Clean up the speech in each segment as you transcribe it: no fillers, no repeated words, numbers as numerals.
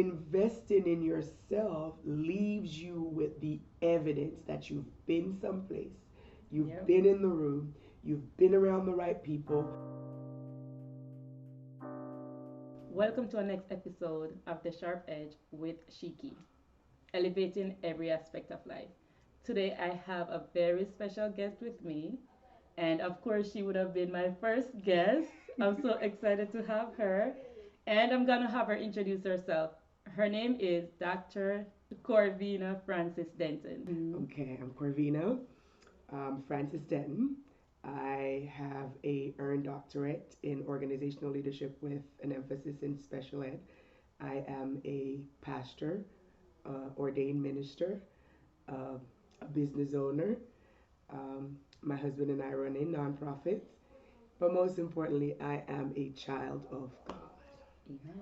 investing in yourself leaves you with the evidence that you've been someplace, you've Yep. been in the room, you've been around the right people. Welcome to our next episode of The Sharp Edge with Shiki, elevating every aspect of life. Today I have a very special guest with me, and of course, she would have been my first guest. I'm so excited to have her, and I'm gonna have her introduce herself. Her name is Dr. Corvina Francis Denton. Okay, I'm Corvina Francis Denton. I have a earned doctorate in organizational leadership with an emphasis in special ed. I am a pastor, ordained minister, uh, a business owner. My husband and I run a nonprofit, but most importantly, I am a child of God. Amen.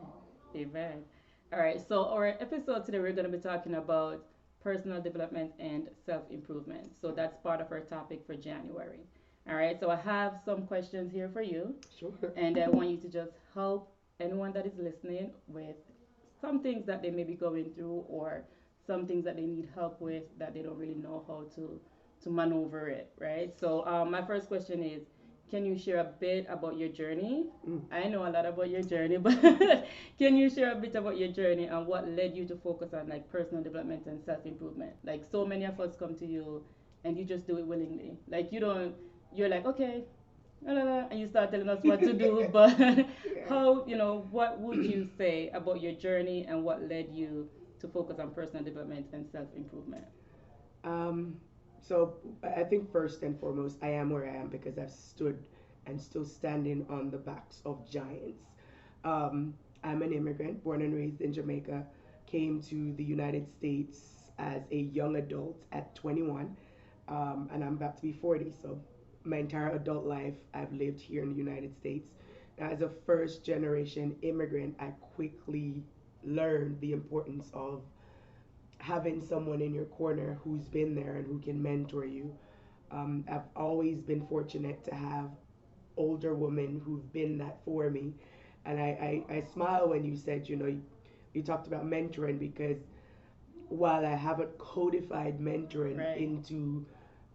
Amen. All right. So our episode today, we're going to be talking about personal development and self-improvement. So that's part of our topic for January. All right. So I have some questions here for you, Sure. and I want you to just help anyone that is listening with some things that they may be going through or some things that they need help with that they don't really know how to maneuver it, right? So my first question is, can you share a bit about your journey? Mm. I know a lot about your journey, but can you share a bit about your journey and what led you to focus on like personal development and self improvement? Like so many of us come to you and you just do it willingly. Like you don't, you're like, okay, la, la, la, and you start telling us what to do, but Yeah. how, what would you say about your journey and what led you to focus on personal development and self improvement? Um, so I think first and foremost, I am where I am because I've stood and still standing on the backs of giants. I'm an immigrant, born and raised in Jamaica, came to the United States as a young adult at 21, and I'm about to be 40. So my entire adult life, I've lived here in the United States. Now, as a first generation immigrant, I quickly learned the importance of having someone in your corner who's been there and who can mentor you. I've always been fortunate to have older women who've been that for me. And I smile when you said, you talked about mentoring because while I haven't codified mentoring Right. into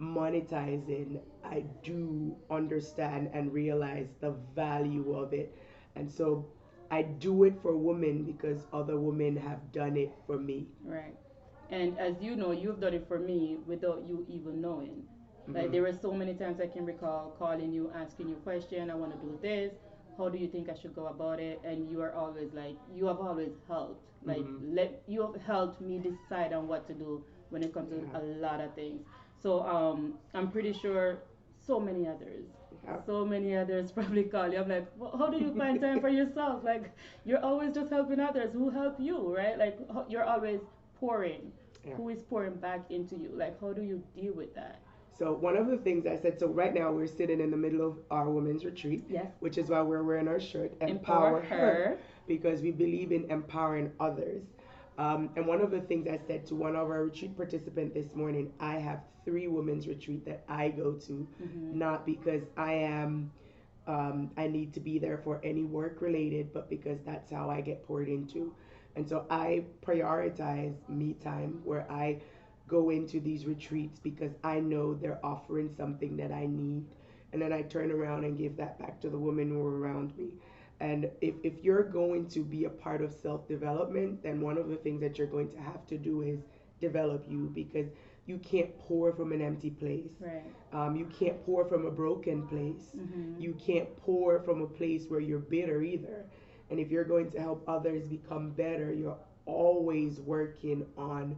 monetizing, I do understand and realize the value of it. And so I do it for women because other women have done it for me. Right. And as you know, you've done it for me without you even knowing. Like Mm-hmm. there were so many times I can recall calling you, asking you a question, I want to do this. How do you think I should go about it? And you are always like, you have always helped. Like Mm-hmm. let you have helped me decide on what to do when it comes to Yeah. a lot of things. So I'm pretty sure so many others Yeah. so many others probably call you. I'm like, well, how do you find time for yourself? Like, you're always just helping others who help you, right? Like, you're always pouring. Yeah. Who is pouring back into you? Like, how do you deal with that? So one of the things I said, so right now we're sitting in the middle of our women's retreat, Yes. which is why we're wearing our shirt, Empower Empower Her, her. because we believe in empowering others. And one of the things I said to one of our retreat participants this morning, I have 3 women's retreat that I go to, Mm-hmm. not because I need to be there for any work related, but because that's how I get poured into. And so I prioritize me time where I go into these retreats because I know they're offering something that I need. And then I turn around and give that back to the women who are around me. And if you're going to be a part of self development, then one of the things that you're going to have to do is develop you because you can't pour from an empty place. Right. You can't pour from a broken place. Mm-hmm. You can't pour from a place where you're bitter either. And if you're going to help others become better, you're always working on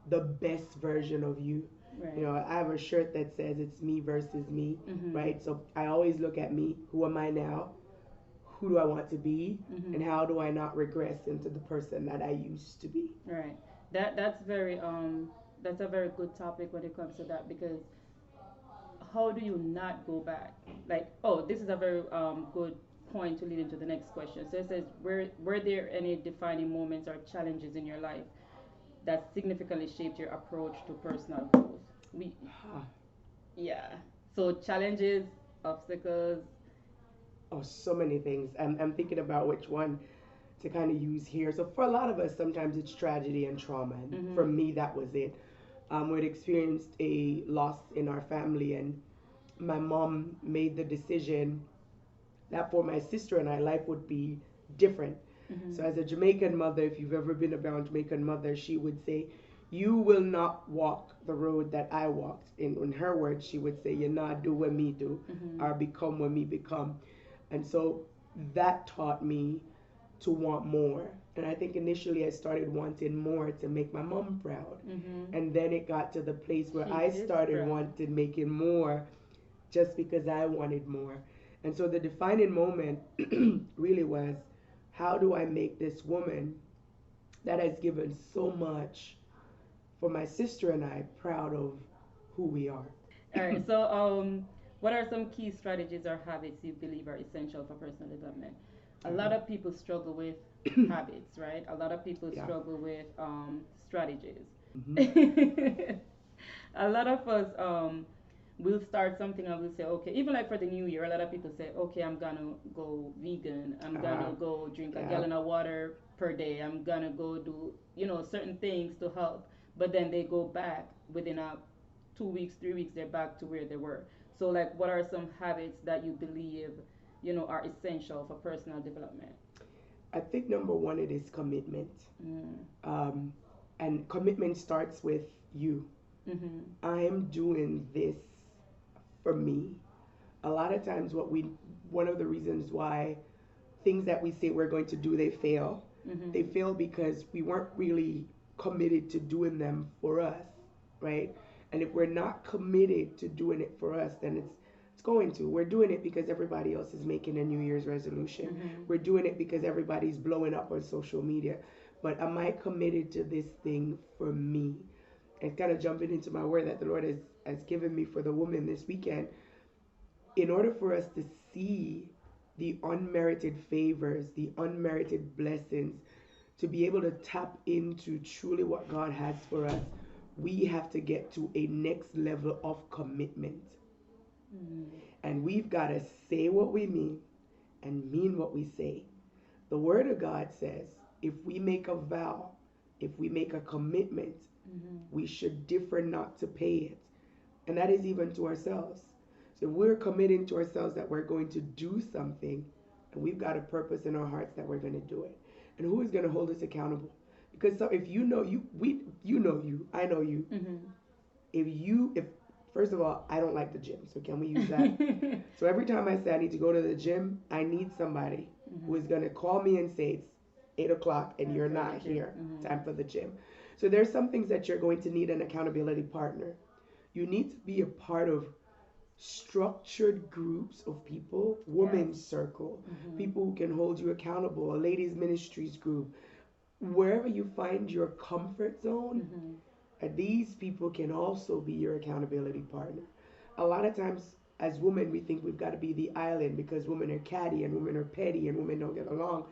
the best version of you. Right. I have a shirt that says it's me versus me, Mm-hmm. right? So I always look at me. Who am I now? Who do I want to be? Mm-hmm. And how do I not regress into the person that I used to be? Right. That's a very good topic when it comes to that because how do you not go back? Like, oh, this is a very good point to lead into the next question. So it says, were there any defining moments or challenges in your life that significantly shaped your approach to personal growth? We, yeah. So challenges, obstacles. Oh, so many things. I'm thinking about which one. to kind of use here. So for a lot of us, sometimes it's tragedy and trauma, and for Mhm. me, that was it. We'd experienced a loss in our family, and my mom made the decision that for my sister and I, life would be different. So, Mhm. as a Jamaican mother, if you've ever been around Jamaican mother, she would say, "You will not walk the road that I walked." In her words, she would say, "You not do what me do, Mhm. or become what me become." And so that taught me to want more. And I think initially I started wanting more to make my mom proud. Mhm. And then it got to the place where She I is started proud. wanting making more just because I wanted more. And so the defining moment really was, how do I make this woman that has given so much for my sister and I proud of who we are? All right. So, what are some key strategies or habits you believe are essential for personal development? A lot of people struggle with habits, right? A lot of people Yeah. struggle with strategies. Hmm. A lot of us will start something and we'll say, okay, even like for the new year, a lot of people say, okay, I'm gonna go vegan. I'm Uh, gonna go drink a yeah. gallon of water per day. I'm gonna go do, certain things to help. But then they go back within a 2 weeks, 3 weeks, they're back to where they were. So, like, what are some habits that you believe, are essential for personal development? I think number one, it is commitment. Mm. Um, and commitment starts with you. Mm-hmm. I am doing this for me. A lot of times, one of the reasons why things that we say we're going to do, they fail. They Mm-hmm. fail because we weren't really committed to doing them for us, right? And if we're not committed to doing it for us, then it's going to. We're doing it because everybody else is making a New Year's resolution. Mm-hmm. We're doing it because everybody's blowing up on social media. But am I committed to this thing for me? And kind of jumping into my word that the Lord has given me for the woman this weekend, in order for us to see the unmerited favors, the unmerited blessings, to be able to tap into truly what God has for us, we have to get to a next level of commitment. Mm-hmm. And we've got to say what we mean and mean what we say. The Word of God says if we make a vow, if we make a commitment, Mm-hmm. we should differ not to pay it. And that is even to ourselves. So if we're committing to ourselves that we're going to do something, and we've got a purpose in our hearts that we're going to do it. And who is going to hold us accountable? Because so if you know you, you know you, I know you. If first of all, I don't like the gym, so can we use that? Mm-hmm. So every time I say I need to go to the gym, I need somebody who is going to call me and say it's 8 o'clock and Time you're for the not gym. here. Mm-hmm. Time for the gym. So there's some things that you're going to need an accountability partner. You need to be a part of structured groups of people, Yes. women's circle, Mm-hmm. people who can hold you accountable, a ladies ministries group, wherever you find your comfort zone, Mm-hmm. these people can also be your accountability partner. A lot of times as women we think we've got to be the island because women are catty and women are petty and women don't get along.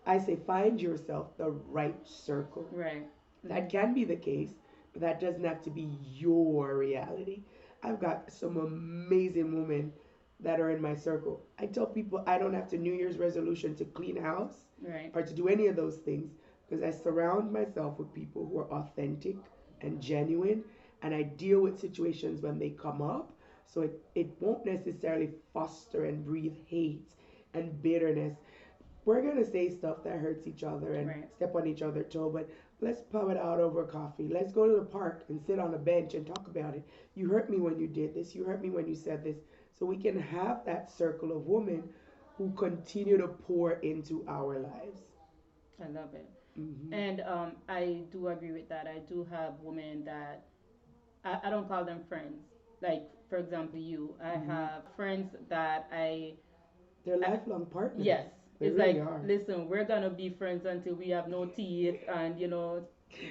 I say find yourself the right circle. Right. That Mm-hmm. can be the case, but that doesn't have to be your reality. I've got some amazing women that are in my circle. I tell people I don't have to New Year's resolution to clean house Right. or to do any of those things because I surround myself with people who are authentic and genuine, and I deal with situations when they come up. So it won't necessarily foster and breathe hate and bitterness. We're gonna say stuff that hurts each other and Right. step on each other's toe, but let's pub it out over coffee. Let's go to the park and sit on a bench and talk about it. You hurt me when you did this. You hurt me when you said this. So we can have that circle of women who continue to pour into our lives. I love it. Hmm. And I do agree with that. I do have women that I don't call them friends. Like, for example, you. I Hmm. have friends that They're I lifelong partners. yes. They It's really like, are. listen, we're gonna be friends until we have no teeth, and You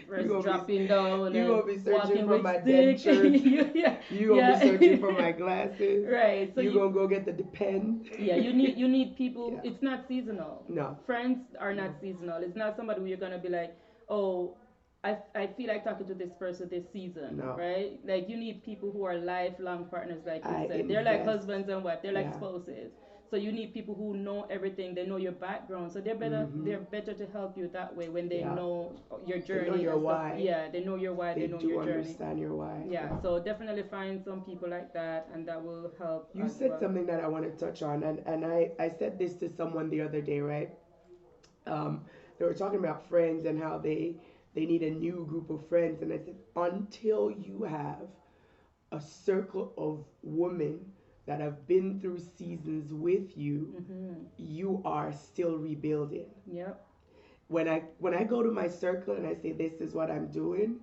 first gonna be dropping down you and gonna be searching walking for with my stick. dentures. Yeah, You gonna be yeah. searching for my glasses. Right. So You gonna go get the pen. yeah, you need people. Yeah. It's not seasonal. No. Friends are not No. seasonal. It's not somebody where you're gonna be like, oh, I feel like talking to this person this season, No. right? Like, you need people who are lifelong partners, like you I said. They're like invest. husbands and wife. They're like Yeah. spouses. So you need people who know everything. They know your background, so Mm-hmm. they're better to help you that way when they Yeah. know your They know journey your and stuff. why. Yeah, they know your why. They They know do your journey. understand your why. Yeah, Yeah. so definitely find some people like that, and that will help You as said well. something that I want to touch on, and I said this to someone the other day, right? Um, they were talking about friends and how they need a new group of friends, and I said until you have a circle of women that have been through seasons with you, Mhm. you are still rebuilding. Yep. When I go to my circle and I say this is what I'm doing,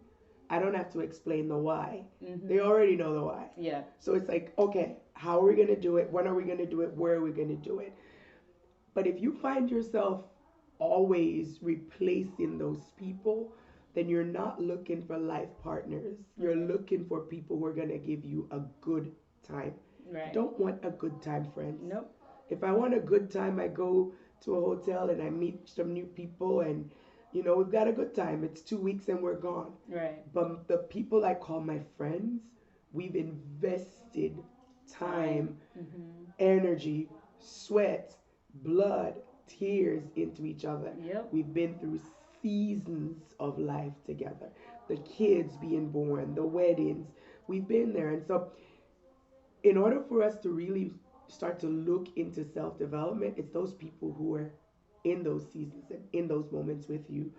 I don't have to explain the why. They Mhm. already know the why. Yeah. So it's like, okay, how are we gonna do it? When are we gonna do it? Where are we gonna do it? But if you find yourself always replacing those people, then you're not looking for life partners. You're Right. looking for people who are gonna give you a good time. I Right. don't want a good time, friends. Nope. If I want a good time, I go to a hotel and I meet some new people and we've got a good time. It's 2 weeks and we're gone. Right. But the people I call my friends, we've invested Time. time, Mhm. energy, sweat, blood, tears into each other. Yep. We've been through seasons of life together. The kids being born, the weddings, we've been there. And so in order for us to really start to look into self development, it's those people who are in those seasons and in those moments with you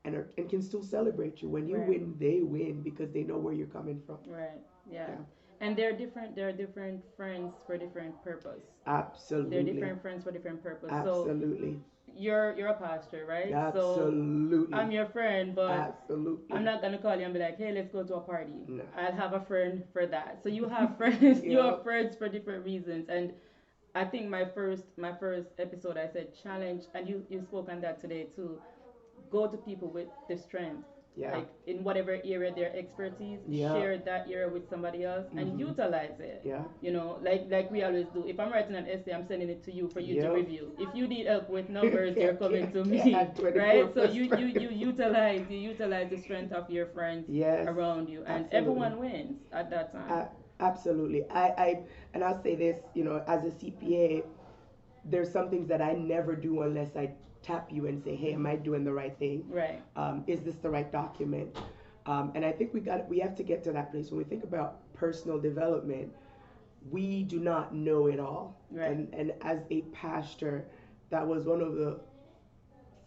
and can still celebrate you. When you Right. win, they win because they know where you're coming from. Right. Yeah. Yeah, And they're different. They're different friends for different purpose. They're absolutely. different friends for different purpose. So Absolutely. you're a pastor, right? So Absolutely. I'm your friend, but I'm Absolutely. not gonna call you and be like, hey, let's go to a party. No. I'll have a friend for that. So you have friends. You have Yep. friends for different reasons. And I think my first episode I said challenge, and you spoke on that today too. Go to people with the strength, Yeah. like in whatever area their expertise, Yeah. share that area with somebody else and Mm-hmm. utilize it. Yeah. Like we always do. If I'm writing an essay, I'm sending it to you for you to Yep. review. If you need help with numbers, you're coming to Can't me. add 24 Right? So plus you utilize the strength of your friends Yes, around you, and absolutely. everyone wins at that time. Absolutely. And I'll say this, as a CPA, there's some things that I never do unless I tap you and say, hey, am I doing the right thing? Right. Is this the right document? And I think we have to get to that place when we think about personal development. We do not know it all. Right. And as a pastor, that was one of the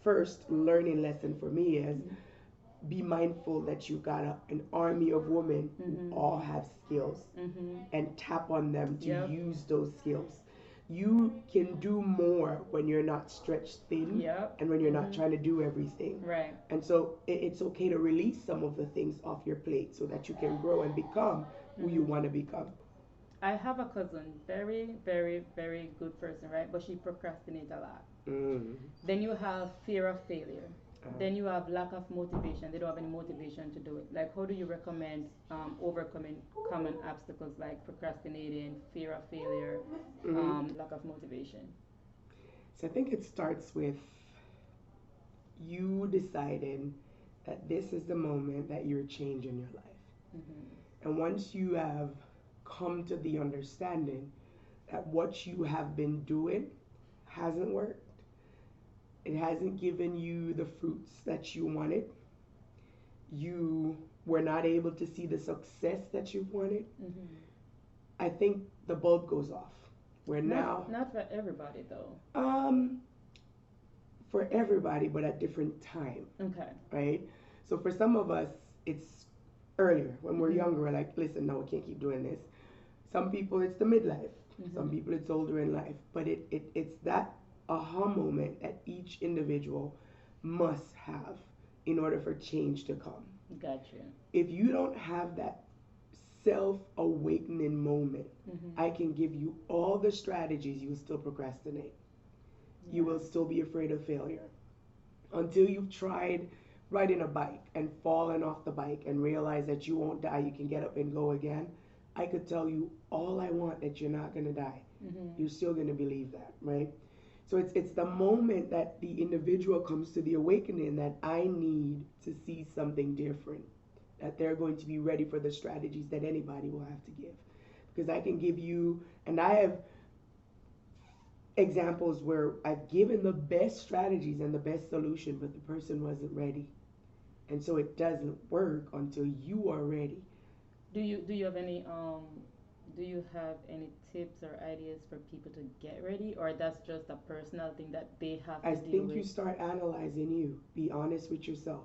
first learning lesson for me is Mm-hmm. be mindful that you got an army of women who Mm-hmm. all have skills Mm-hmm. and tap on them to Yep. use those skills. You can do more when you're not stretched thin Yep. and when you're not Mm-hmm. trying to do everything. Right. And so it's okay to release some of the things off your plate so that you can grow and become who you Mm-hmm. want to become. I have a cousin, very, very, very good person, right? But she procrastinates a lot. Mm. Then you have fear of failure. Uh, Then you have lack of motivation. They don't have any motivation to do it. Like, how do you recommend overcoming common obstacles like procrastinating, fear of failure, mm. lack of motivation? So I think it starts with you deciding that this is the moment that you're changing your life. Mm-hmm. And once you have come to the understanding that what you have been doing hasn't worked, it hasn't given you the fruits that you wanted, you were not able to see the success that you wanted, Mm-hmm. I think the bulb goes off. Where now, Not for everybody though. um, for everybody, but at different time, Okay. right? So for some of us, it's earlier when we're Mm-hmm. younger. We're like, listen, no, we can't keep doing this. Some people, it's the midlife. Some Mm-hmm. people, it's older in life. But it's that aha moment that each individual must have in order for change to come. Gotcha. If you don't have that self awakening moment, Mm-hmm. I can give you all the strategies, you will still procrastinate. You Yeah. will still be afraid of failure until you've tried riding a bike and fallen off the bike and realize that you won't die, you can get up and go again. I could tell you all I want that you're not going to die. Mm-hmm. You're still going to believe that, right? So it's the moment that the individual comes to the awakening that I need to see something different, that they're going to be ready for the strategies that anybody will have to give. Because I can give you, and I have examples where I've given the best strategies and the best solution, but the person wasn't ready. And so it doesn't work until you are ready. Do you have any do you have any tips or ideas for people to get ready, or that's just a personal thing that they have I to deal think you with? start analyzing you. Be honest with yourself.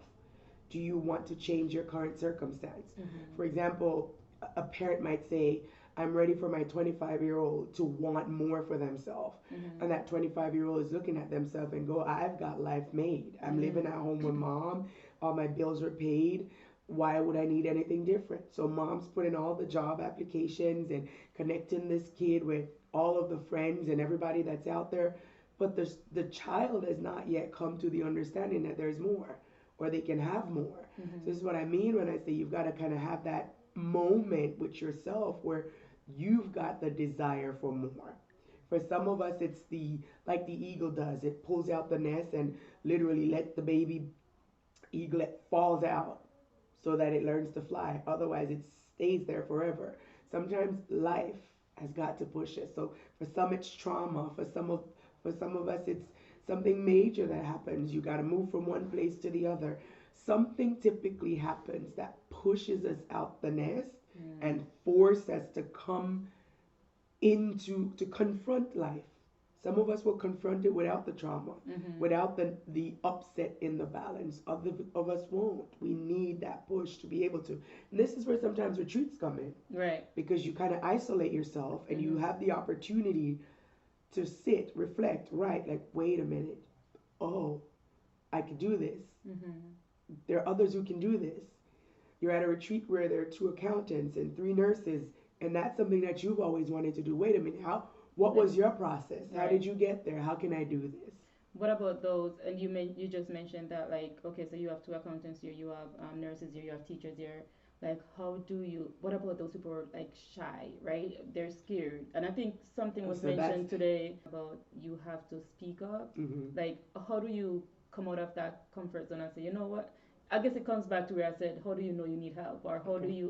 Do you want to change your current circumstance? For Mm-hmm. example, a parent might say, I'm ready for my 25-year-old to want more for themselves. Mm-hmm. And that 25-year-old is looking at themselves and go, I've got life made. I'm living at home with Mm-hmm. mom. All my bills are paid. Why would I need anything different? So mom's putting all the job applications and connecting this kid with all of the friends and everybody that's out there. But the child has not yet come to the understanding that there's more or they can have more. So Mm-hmm. this is what I mean when I say you've got to kind of have that moment with yourself where you've got the desire for more. For some of us, it's the like the eagle does. It pulls out the nest and literally let the baby eaglet falls out so that it learns to fly. Otherwise, it stays there forever. Sometimes life has got to push us. So for some, it's trauma. For some of us, it's something major that happens. You got to move from one place to the other. Something typically happens that pushes us out the nest and force us to come into to confront life. Some of us will confront it without the trauma, Mm-hmm. without the upset in the balance. Other of us won't. We need that push to be able to. And this is where sometimes retreats come in Right. because you kind of isolate yourself and you Mm-hmm. have the opportunity to sit, reflect, right? Like, wait a minute. Oh, I could do this. Mm-hmm. There are others who can do this. You're at a retreat where there are two accountants and three nurses, and that's something that you've always wanted to do. Wait a minute, what Like, was your process? How right. did you get there? How can I do this? What about those? And you just mentioned that, like, okay, so you have two accountants here, you have nurses here, you have teachers here. Like, how do you? What about those people who are like shy, right? They're scared, and I think something was So that's mentioned today about you have to speak up. mhm. Like, how do you come out of that comfort zone and say, you know what? I guess it comes back to where I said, how do you know you need help, or Okay.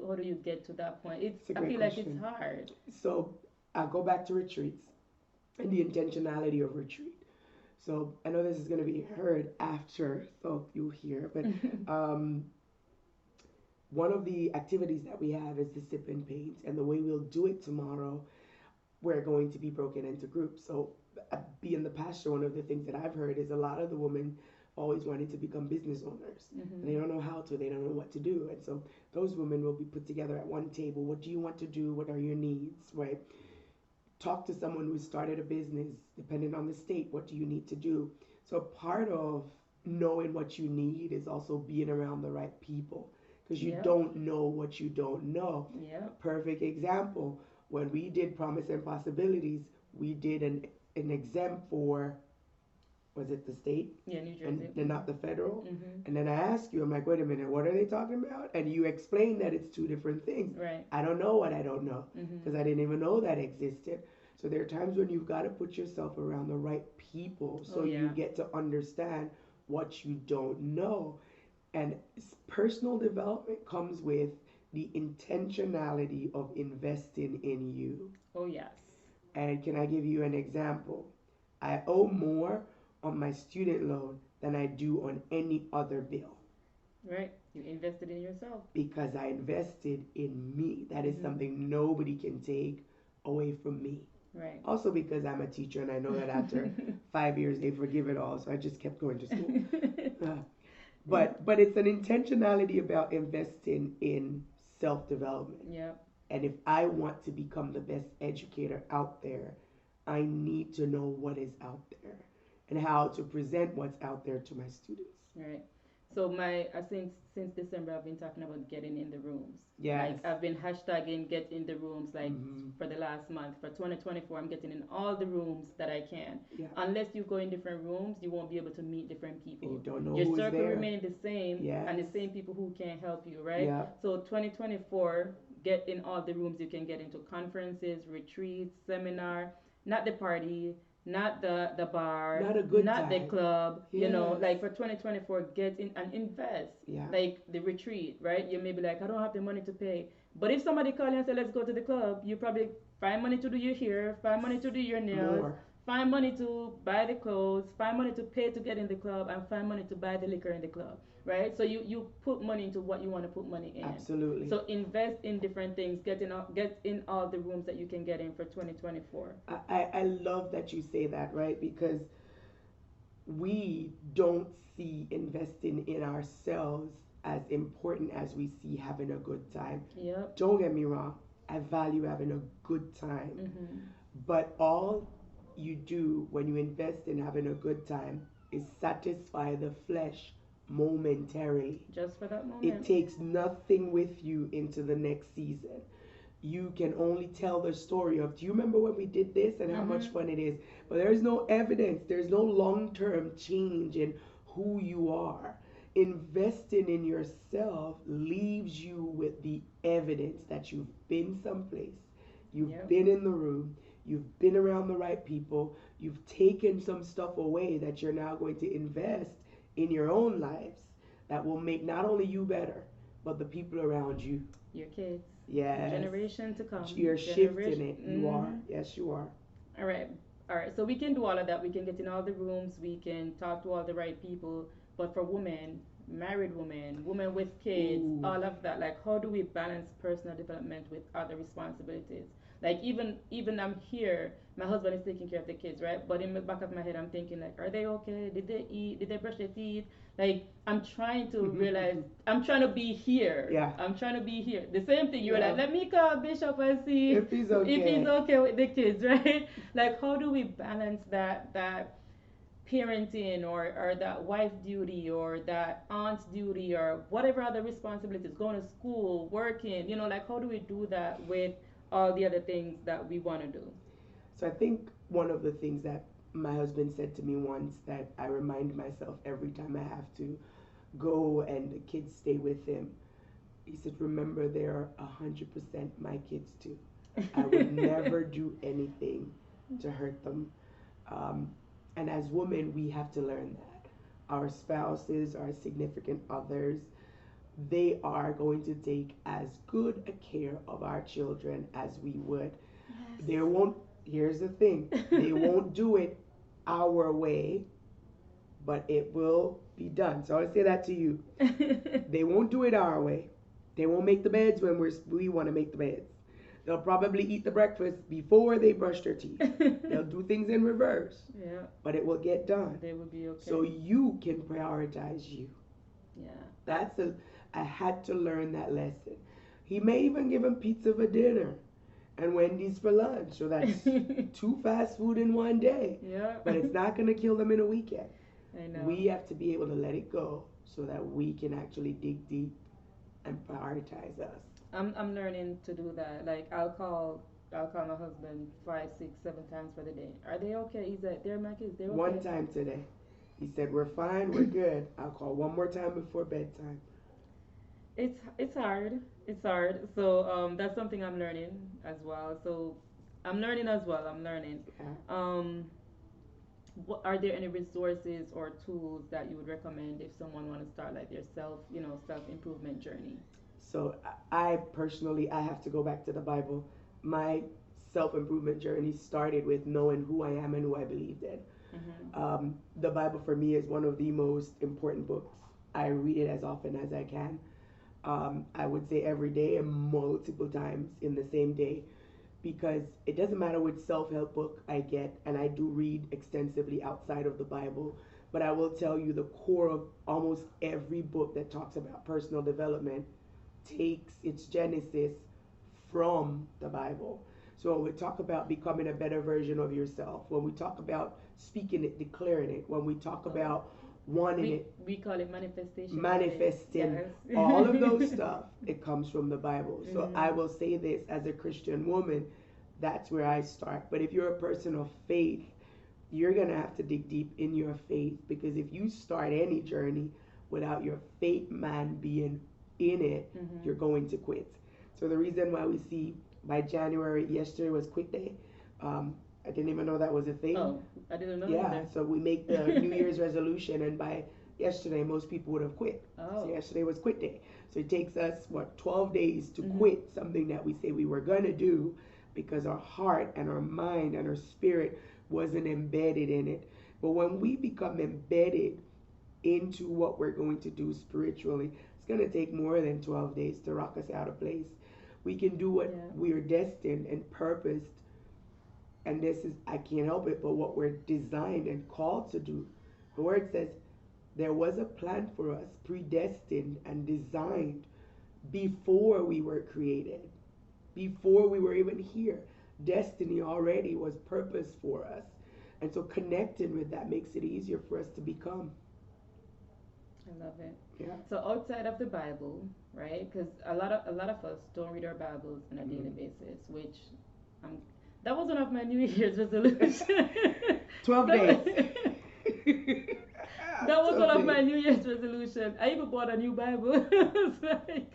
how do you get to that point? It's It's a I great feel like it's question. hard. So I'll go back to retreats and the intentionality of retreat. So I know this is going to be heard after, so you'll hear, but um, one of the activities that we have is the sip and paint, and the way we'll do it tomorrow, we're going to be broken into groups. So, being the pastor, one of the things that I've heard is a lot of the women always wanted to become business owners. And they Mm-hmm. don't know how to, they don't know what to do. And so, those women will be put together at one table. What do you want to do? What are your needs? Right? Talk to someone who started a business, depending on the state. What do you need to do? So, part of knowing what you need is also being around the right people because you Yep. don't know what you don't know. A Yep. perfect example, when we did Promise and Possibilities, we did an exempt for, was it the state Yeah, New and Jersey. not the federal? Mm-hmm. And then I asked you, I'm like, wait a minute, what are they talking about? And you explained that it's two different things. Right. I don't know what I don't know because Mm-hmm. I didn't even know that existed. So there are times when you've got to put yourself around the right people Oh so you yeah. get to understand what you don't know. And personal development comes with the intentionality of investing in you. Oh yes. And can I give you an example? I owe more on my student loan than I do on any other bill Right. You invested in yourself. because I invested in me. That is Mm-hmm. something nobody can take away from me. Right. Also, because I'm a teacher and I know that after 5 years they forgive it all, so I just kept going to school. Uh, but it's an intentionality about investing in self development. Yep. And if I want to become the best educator out there, I need to know what is out there and how to present what's out there to my students. Right. So my since December I've been talking about getting in the rooms. Yes. Like I've been hashtagging get in the rooms like Mm-hmm. for the last month. For 2024 I'm getting in all the rooms that I can. Yeah. Unless you go in different rooms, you won't be able to meet different And you people. don't know Your who is circle there. remain the same Yes. and the same people who can help you, right? Yeah. So 2024 get in all the rooms you can get into: conferences, retreats, seminar, not the party, not the bar, Not a good not the time. club. Yes. Like for 2024, get in and invest. Yeah. Like the retreat, right? You may be like, I don't have the money to pay. But if somebody call you and say, let's go to the club, you probably find money to do your hair, find money to do your nails, More. find money to buy the clothes, find money to pay to get in the club, and find money to buy the liquor in the club, right? So you put money into what you want to put money in. Absolutely. So invest in different things. Get in all the rooms that you can get in for 2024. I love that you say that, right? Because we don't see investing in ourselves as important as we see having a good time. Yep. Don't get me wrong, I value having a good time. Mhm. But all you do when you invest in having a good time is satisfy the flesh momentarily. Just for that It moment. takes nothing with you into the next season. You can only tell the story of, do you remember when we did this and how much Mhm. fun it is? But there's no evidence, there's no long term change in who you are. Investing in yourself leaves you with the evidence that you've been someplace, you've Yep. been in the room, you've been around the right people, you've taken some stuff away that you're now going to invest in your own lives that will make not only you better, but the people around you. Your kids. Yes. Generation to come. You're shifting Generation. it. You are. Mhm. Yes, you are. All right. All right. So we can do all of that. We can get in all the rooms. We can talk to all the right people. But for women, married women, women with kids, Ooh. all of that, like how do we balance personal development with other responsibilities? Like even I'm here, my husband is taking care of the kids, right? But in the back of my head, I'm thinking like, are they okay? Did they eat? Did they brush their teeth? Like I'm trying to realize, I'm trying to be here. Yeah. I'm trying to be here. The same thing. You were Yeah. like, let me call Bishop and see If he's if he's okay. okay with the kids, right? Like how do we balance that parenting or that wife duty or that aunt's duty or whatever other responsibilities, going to school, working, like how do we do that with all the other things that we want to do? So I think one of the things that my husband said to me once that I remind myself every time I have to go and the kids stay with him. He said, "Remember, they are 100% my kids too. I would never do anything to hurt them." Um, and as women, we have to learn that. Our spouses, our significant others, they are going to take as good a care of our children as we would. They won't, here's the thing, they won't do it our way, but it will be done. So I'll say that to you. They won't do it our way. They won't make the beds when we want to make the beds. They'll probably eat the breakfast before they brush their teeth. They'll do things in reverse, Yeah, but it will get done. they would be So okay. you can prioritize you. Yeah. That's a. I had to learn that lesson. He may even give him pizza for dinner and Wendy's for lunch. So that's two fast food in one day. Yeah. But it's not going to kill them in a weekend. I know. We have to be able to let it go so that we can actually dig deep and prioritize us. I'm learning to do that. Like I'll call my husband 5, 6, 7 times for the day. Are they okay? He's like, they're my kids. They're One okay. time today, he said, "We're fine, we're good." I'll call one more time before bedtime. It's hard. It's hard. So that's something I'm learning as well. So I'm learning as well. I'm learning. Yeah. Um, are there any resources or tools that you would recommend if someone want to start like their self improvement journey? So I personally, I have to go back to the Bible. My self improvement journey started with knowing who I am and who I believed in. Mm-hmm. The Bible for me is one of the most important books. I read it as often as I can. I would say every day and multiple times in the same day because it doesn't matter which self help book I get, and I do read extensively outside of the Bible, but I will tell you the core of almost every book that talks about personal development takes its genesis from the Bible. So when we talk about becoming a better version of yourself, when we talk about speaking it, declaring it, when we talk Oh, about wanting we it, we call it manifestation nowadays. manifesting, Yes. all of those stuff, it comes from the Bible. So Mm-hmm. I will say this as a Christian woman, that's where I start. But if you're a person of faith, you're going to have to dig deep in your faith because if you start any journey without your faith man being in it, Mm-hmm. you're going to quit. So the reason why we see by January, yesterday was quit day. I didn't even know that was a thing. Oh, I didn't know Yeah, either. so we make the New Year's resolution, and by yesterday, most people would have quit. So Oh. yesterday was quit day. So it takes us, what, 12 days to Mm-hmm. quit something that we say we were going to do because our heart and our mind and our spirit wasn't embedded in it. But when we become embedded into what we're going to do spiritually, it's going to take more than 12 days to rock us out of place. We can do what Yeah. we're destined and purposed, and this is, I can't help it, but what we're designed and called to do. The word says there was a plan for us, predestined and designed before we were created, before we were even here. Destiny already was purpose for us. And so connecting with that makes it easier for us to become. I love it. Yeah. So outside of the Bible, right? Because a lot of us don't read our Bibles on a daily Mm-hmm. basis, which um, that was one of my New Year's resolutions. 12 days. that, that was one 12 of my days. New Year's resolutions. I even bought a new Bible. It's like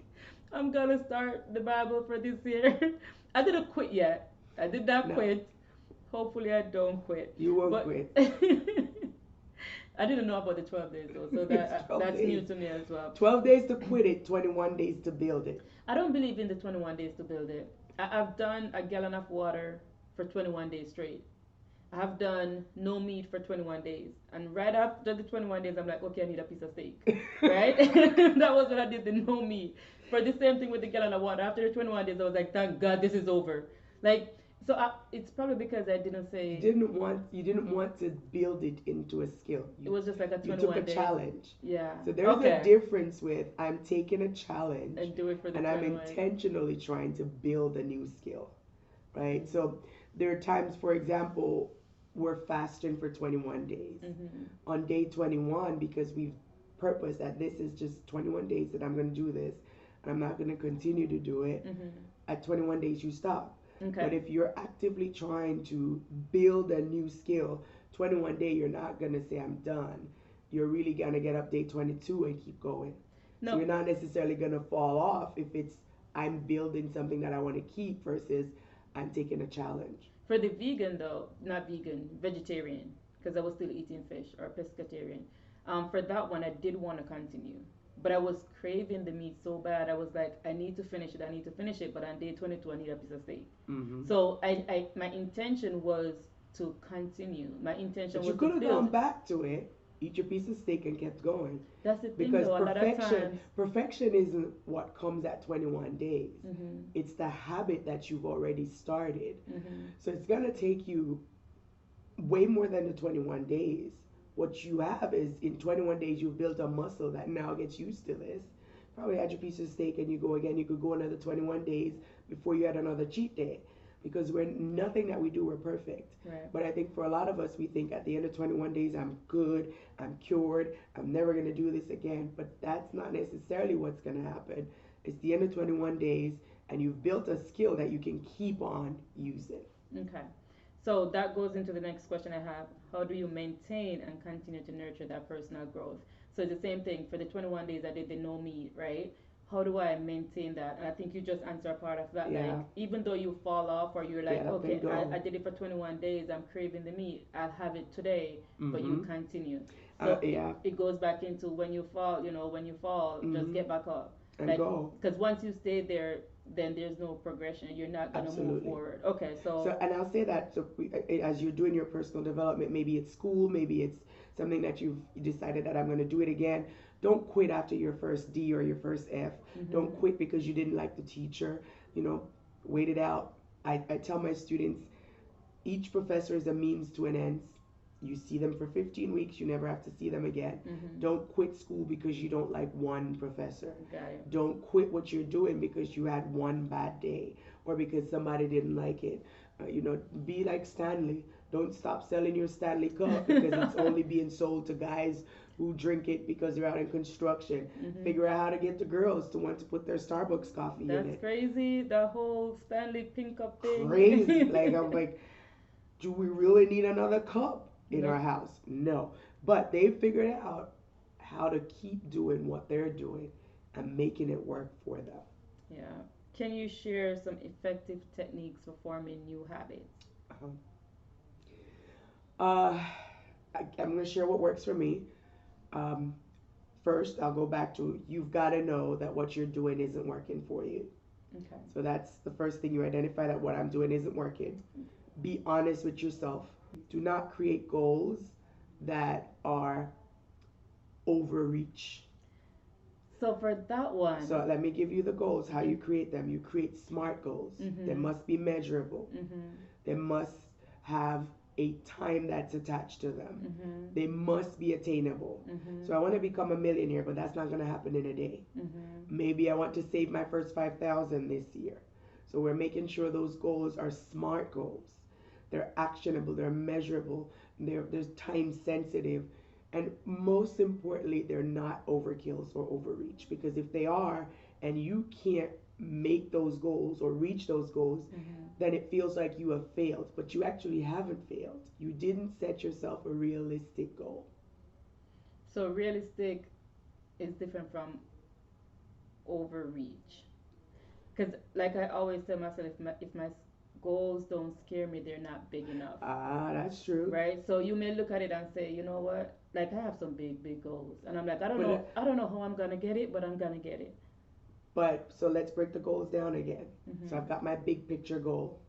I'm gonna start the Bible for this year. I didn't quit yet. I did not No, quit. Hopefully, I don't quit. you won't But quit. I didn't know about the 12 days though, so It's 12 that's new days. to me as well. 12 days to quit it, 21 days to build it. I don't believe in the 21 days to build it. I've done a gallon of water for 21 days straight. I have done no meat for 21 days. And right after the 21 days, I'm like, okay, I need a piece of steak. Right? That was what I did, the no meat. For the same thing with the gallon of water. After the 21 days, I was like, thank God this is over. Like, it's probably because I didn't You say, didn't want you didn't want to build it into a skill. it You was just like a you took a 21 day. challenge. Yeah. So there's a Okay. difference with I'm taking a challenge And do it for the and I'm 21. intentionally trying to build a new skill, right? So there are times, for example, we're fasting for 21 days. Mm-hmm. On day 21, because we've purposed that this is just 21 days that I'm going to do this, and I'm not going to continue to do it. Mm-hmm. At 21 days, you stop. Okay. But if you're actively trying to build a new skill, 21 day, you're not going to say, I'm done. You're really going to get up day 22 and keep going. So No, you're not necessarily going to fall off if it's, I'm building something that I want to keep versus I'm taking a challenge. for the vegan though, not vegan, vegetarian, because I was still eating fish or pescatarian. For that one, I did want to continue, but I was craving the meat so bad. I was like, I need to finish it. I need to finish it. But on day 22, I need a piece of steak. Mm-hmm. So my intention was to continue. My intention But you was to could have build. gone back to it, eat your piece of steak, and kept going. That's the thing Because though. A lot of times. perfection isn't what comes at 21 days. Mhm. It's the habit that you've already started. Mhm. So it's gonna take you way more than the 21 days. What you have is in 21 days you've built a muscle that now gets used to this. Probably had your piece of steak and you go again. You could go another 21 days before you had another cheat day. Because we're nothing that we do we're perfect. Right. But I think for a lot of us we think at the end of 21 days I'm good, I'm cured, I'm never gonna do this again. But that's not necessarily what's gonna happen. It's the end of 21 days and you've built a skill that you can keep on using. Okay. So that goes into the next question I have. How do you maintain and continue to nurture that personal growth? So it's the same thing for the 21 days I did the no meat, right? How do I maintain that? And I think you just answered part of that. Yeah. Like, even though you fall off or you're like, Get up okay, and go. I did it for 21 days, I'm craving the meat, I'll have it today, but you Mm-hmm. continue. So Yeah. it goes back into when you fall, when you fall, just Mm-hmm. get back up. And Like, go. because once you stay there, then there's no progression. You're not going to move Absolutely. forward. Okay, So, and I'll say that so as you're doing your personal development, maybe it's school, maybe it's something that you've decided that I'm going to do it again. Don't quit after your first D or your first F. Don't mm-hmm. quit because you didn't like the teacher. Wait it out. I tell my students each professor is a means to an end. You see them for 15 weeks, you never have to see them again. Mm-hmm. Don't quit school because you don't like one professor. Got it. Don't quit what you're doing because you had one bad day or because somebody didn't like it. Be like Stanley. Don't stop selling your Stanley Cup because it's only being sold to guys who drink it because they're out in construction. Mm-hmm. Figure out how to get the girls to want to put their Starbucks coffee in That's it. crazy. The whole Stanley pink up thing. Crazy. Like, I'm like, do we really need another cup in No. our house? No. But they figured out how to keep doing what they're doing and making it work for them. Yeah. Can you share some effective techniques for forming new habits? Um, uh, I'm going to share what works for me. Um, First, I'll go back to you've got to know that what you're doing isn't working for you. Okay. So that's the first thing you identify that what I'm doing isn't working. Be honest with yourself. Do not create goals that are overreach. So for that one, So let me give you the goals, how you create them. You create SMART goals. They mhm, must be measurable. mhm, They must have a time that's attached to them. mhm, They must be attainable. mhm, So I want to become a millionaire, but that's not going to happen in a day. mhm. Maybe I want to save my first 5,000 this year. So we're making sure those goals are SMART goals. They're actionable, they're measurable, they're time sensitive, and most importantly, they're not overkills or overreach. Because if they are, and you can't make those goals or reach those goals, Mhm. then it feels like you have failed. But you actually haven't failed. You didn't set yourself a realistic goal. So realistic is different from overreach. Because, like I always tell myself, if my goals don't scare me, they're not big enough, Ah, that's true. right? So you may look at it and say, you know what? Like I have some big, big goals, and I'm like, But I don't know how I'm gonna get it, but I'm gonna get it. so let's break the goals down again. So Mhm. I've got my big picture goal.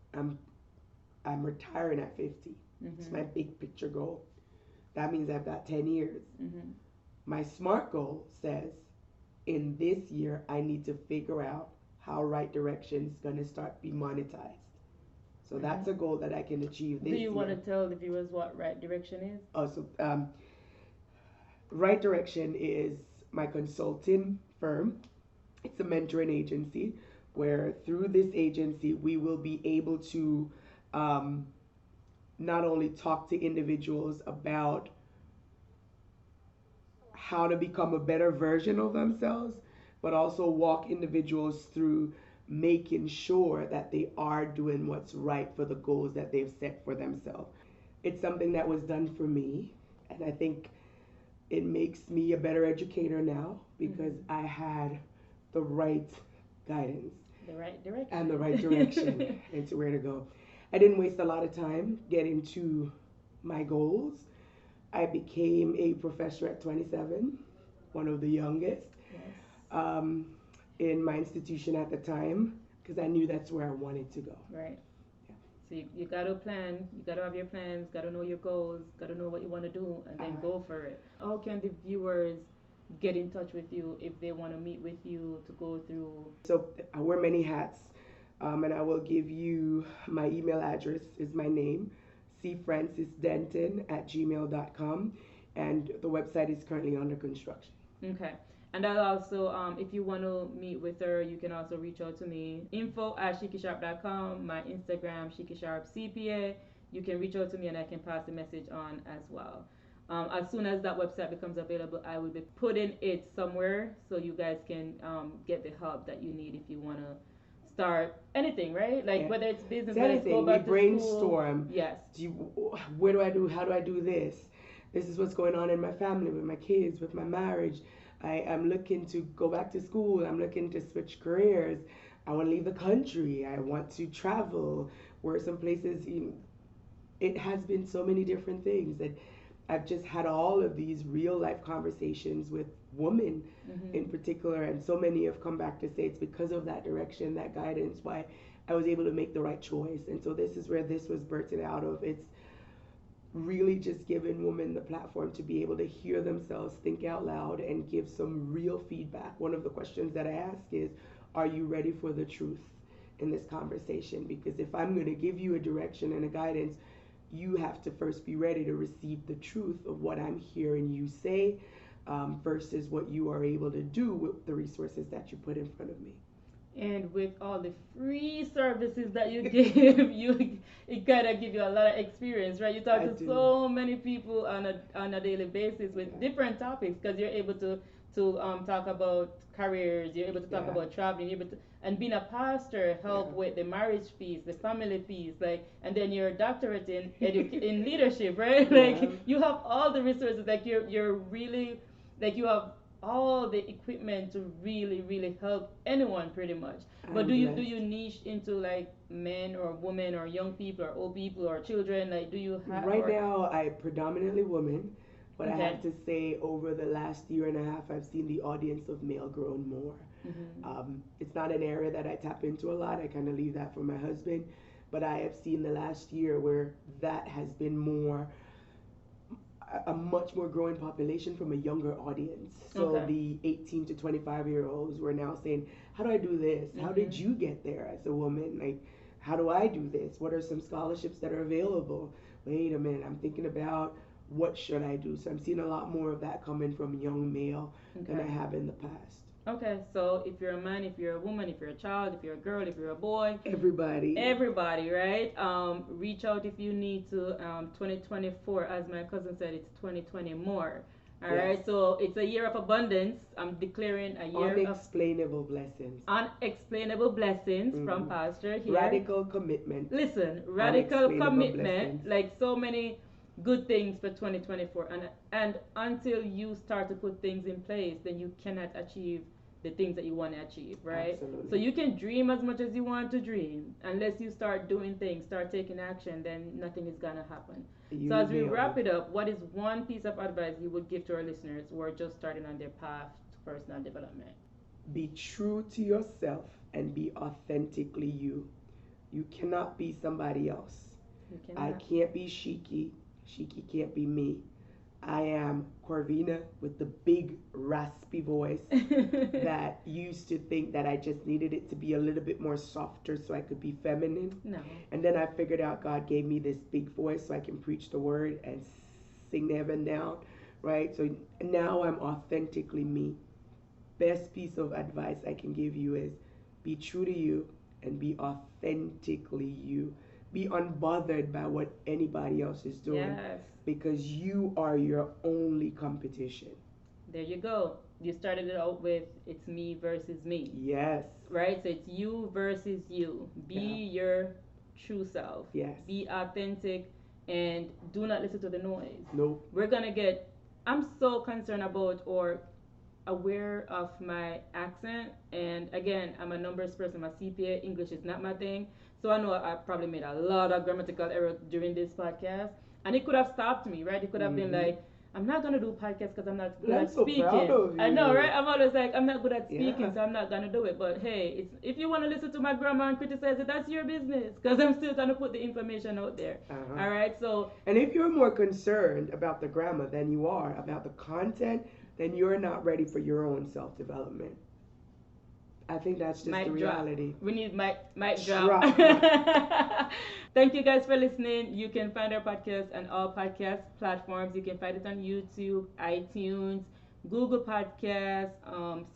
I'm retiring at 50. It's my Mhm. big picture goal. That means I've got 10 years. Mhm. My SMART goal says in this year I need to figure out how right direction is going to start be monetized. So Mhm. that's a goal that I can achieve Do this you want to year. tell the viewers what right direction is? Also, right direction is my consulting firm. It's a mentoring agency where through this agency we will be able to um, not only talk to individuals about how to become a better version of themselves, but also walk individuals through making sure that they are doing what's right for the goals that they've set for themselves. It's something that was done for me, and I think it makes me a better educator now because Mhm. I had the right guidance The right and the right direction direction. into where to go. I didn't waste a lot of time getting to my goals. I became a professor at 27, one of the youngest Yes. um, in my institution at the time because I knew that's where I wanted to go. Right. So you got to plan, you got to have your plans, got to know your goals, got to know what you want to do, and then go for it. How can the viewers get in touch with you if they want to meet with you to go through? So I wear many hats, and I will give you my email address is my name, cfrancisdenton@gmail.com, and the website is currently under construction. Okay. And I'll also, if you want to meet with her, you can also reach out to me. info@shikisharp.com, my Instagram, shikisharpcpa. You can reach out to me and I can pass the message on as well. As soon as that website becomes available, I will be putting it somewhere so you guys can get the help that you need if you want to start anything, right? Like Yeah. whether it's business, It's whether it's go anything. We back to school. brainstorm. Yes. Where do I do? How do I do this? This is what's going on in my family, with my kids, with my marriage. I am looking to go back to school. I'm looking to switch careers. I want to leave the country. I want to travel. Where some places, it has been so many different things that I've just had all of these real life conversations with women Mm-hmm. in particular, and so many have come back to say it's because of that direction, that guidance, why I was able to make the right choice. And so this is where this was birthed out of. It's really just giving women the platform to be able to hear themselves think out loud and give some real feedback. One of the questions that I ask is, are you ready for the truth in this conversation? Because if I'm going to give you a direction and a guidance, you have to first be ready to receive the truth of what I'm hearing you say, versus what you are able to do with the resources that you put in front of me. And with all the free services that you give, you it kind of give you a lot of experience, right? You talk I to do. so many people on a daily basis with Yeah. different topics because you're able to talk about careers, you're able to talk Yeah. about traveling, you're able to, and being a pastor help Yeah. with the marriage piece, the family piece, like, and then your doctorate in in leadership, right? Yeah. Like you have all the resources, like you're really like you have all the equipment to really help anyone pretty much. But I'm do blessed. you niche into like men or women or young people or old people or children? Like do you have Right or now, I predominantly women, but I okay. have to say, over the last year and a half, I've seen the audience of male grown more. Mhm. It's not an area that I tap into a lot. I kind of leave that for my husband. but I have seen the last year where that has been more a much more growing population from a younger audience. So Okay. the 18 to 25-year-olds were now saying, "How do I do this? How did Mhm. you get there as a woman? Like, how do I do this? What are some scholarships that are available? Wait a minute, I'm thinking about what should I do?" So I'm seeing a lot more of that coming from young male than I Okay. have in the past. Okay. So if you're a man, if you're a woman, if you're a child, if you're a girl, if you're a boy, Everybody. everybody, right? Reach out if you need to. 2024, as my cousin said, it's 2020 more. All Yes. right. So it's a year of abundance. I'm declaring a year of Unexplainable blessings. unexplainable blessings from Hmm. Pastor here. Radical commitment. Listen, radical Unexplainable commitment, blessings. like so many good things for 2024, and until you start to put things in place, then you cannot achieve the things that you want to achieve, right? So Absolutely. you can dream as much as you want to dream, unless you start doing things, start taking action, then nothing is gonna happen. So You as we nailed wrap it. it up, what is one piece of advice you would give to our listeners who are just starting on their path to personal development? Be true to yourself and be authentically you. You cannot be somebody else. You I cannot. can't be Shiki. Shiki can't be me. I am Corvina with the big raspy voice that used to think that I just needed it to be a little bit more softer so I could be feminine. No. And then I figured out God gave me this big voice so I can preach the word and sing heaven down, right? So now I'm authentically me. Best piece of advice I can give you is be true to you and be authentically you. Be unbothered by what anybody else is doing Yes. because you are your only competition. There you go. You started it out with it's me versus me, Yes. right? So it's you versus you. Yeah. Be your true self. Yes. Be authentic and do not listen to the noise. Nope. We're gonna get I'm so concerned about or aware of my accent, and again, I'm a numbers person, I'm a CPA, English is not my thing. So I know I probably made a lot of grammatical errors during this podcast. And it could have stopped me, right? It could have been Mm-hmm. like, I'm not gonna do podcast because I'm not But good I'm at so proud speaking. of I know, you. right? I'm always like, I'm not good at Yeah. speaking, so I'm not gonna do it. But hey, it's if you want to listen to my grammar and criticize it, that's your business. Because I'm still trying to put the information out there. Uh-huh. All right, so And if you're more concerned about the grammar than you are about the content, then you're not ready for your own self development. I think that's just the mic drop. reality. We need mic drop. Drop. Thank you guys for listening. You can find our podcast on all podcast platforms. You can find it on YouTube, iTunes, Google Podcasts,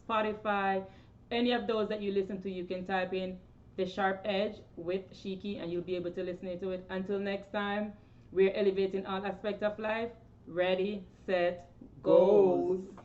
Spotify. Any of those that you listen to, you can type in The Sharp Edge with Shiki and you'll be able to listen to it. Until next time, we're elevating all aspects of life. Ready, set, goals. Goals.